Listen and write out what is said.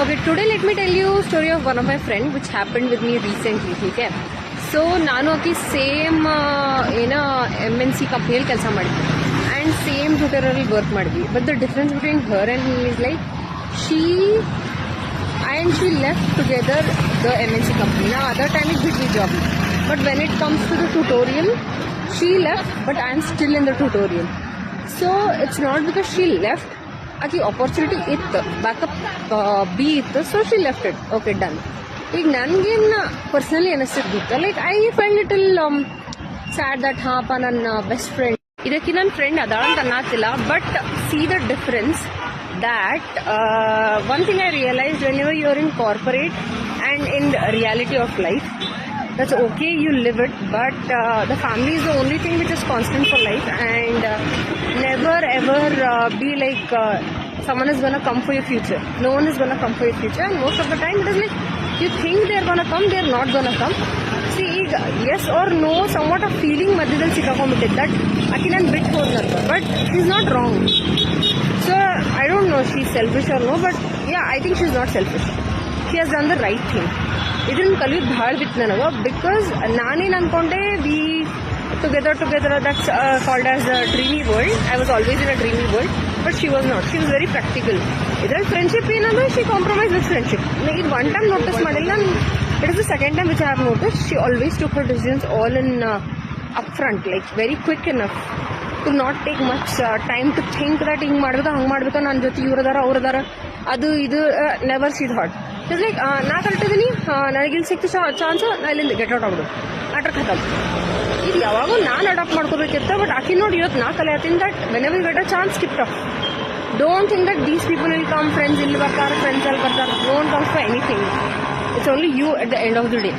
Okay, today let me tell you story of one of my friend which happened with me recently. ठीक है. So ನಾನು ಆಕಿ same ಏನೋ MNC ಕಂಪ್ನಿಯಲ್ಲಿ ಕೆಲಸ ಮಾಡಿದ್ವಿ ಆ್ಯಂಡ್ ಸೇಮ್ ಟ್ಯೂಟರಲ್ಲಿ ವರ್ಕ್ ಮಾಡಿದ್ವಿ. But the difference between Har and me is like she left together the MNC company. Now other time it between job. But when it comes to the tutorial, she left, but I am still in the tutorial. So it's not because she left. ಆಕಿ opportunity ಇತ್ತು, backup B ಇತ್ತು, so she left it. Okay, done. ಈಗ ನನಗೇನು personally ಅನಿಸ್ತಿದ್ದು ಗೊತ್ತಾ, like I find little sad that ಹಾಪ ನನ್ನ best friend ಇದಕ್ಕೆ ನನ್ನ ಫ್ರೆಂಡ್ ಅದಾಳ ಅಂತ ಅನ್ನತ್ತಿಲ್ಲ. But see the difference that one thing I realized, whenever you're in corporate and in reality of life, that's okay, you live it, but the family is the only thing which is constant for life. And never ever be like someone is gonna come for your future. No one is gonna come for your future, and most of the time it is like you think they're gonna come, they're not gonna come. See, yes or no, somewhat of feeling madhyadalli sikkakonಡ್ಬಿಟ್ಟಿದ್ದೆ that ಆಕಿ ನಾನು ಬಿಟ್ಟು ಹೋದ್ನಂತ. But she's not wrong. So I don't know she's selfish or no, but yeah, I think she's not selfish. She has done the right thing. ಇದನ್ನ ಕಲಿಯೋದು ಭಾಳ ಬಿತ್ತು ನನಗೆ, ಬಿಕಾಸ್ ನಾನೇನು ಅನ್ಕೊಂಡೆ we together that's called as a dreamy world. I was always in a dreamy world, but she was not. She was very practical. ಇದರಲ್ಲಿ friendship ಏನಂದ್ರೆ she compromise with friendship. ಇದು ಒನ್ ಟೈಮ್ ನೋಟಿಸ್ ಮಾಡಿಲ್ಲ ನಾನು. It is the second time which I have notice. She always took her decisions all in up front, like very quick enough to not take much time to think that ಹಿಂಗೆ ಮಾಡ್ಬೇಕಾ ಹಂಗೆ ಮಾಡ್ಬೇಕಾ, ನನ್ನ ಜೊತೆ ಇವ್ರದಾರ ಅವ್ರದಾರ ಅದು ಇದು. Never she thought. It's like ನಾ ಕಲ್ತಿದ್ದೀನಿ, ನನಗಿಲ್ಲಿ ಸಿಕ್ತು ಚಾನ್ಸ್, ನಾ ಇಲ್ಲಿಂದ ಗೆಟ್ ಔಟ್ ಆಗ್ಬಿಡು, ಆಟರ್ ಖತಮ್. ಇದು ಯಾವಾಗೂ ನಾನು ಅಡಾಪ್ಟ್ ಮಾಡ್ಕೋಬೇಕಿತ್ತು. ಬಟ್ ಆಕಿ ನೋಡಿ ಇವತ್ತು ನಾ ಕಲಿಯತ್ತೀನಿ that whenever get a chance, skip off. Don't think that these people will come, friends ಇಲ್ಲಿ ಬರ್ತಾರೆ, ಫ್ರೆಂಡ್ಸ್ ಅಲ್ಲಿ ಬರ್ತಾರೆ. Don't come for anything. It's only you at the end of the day.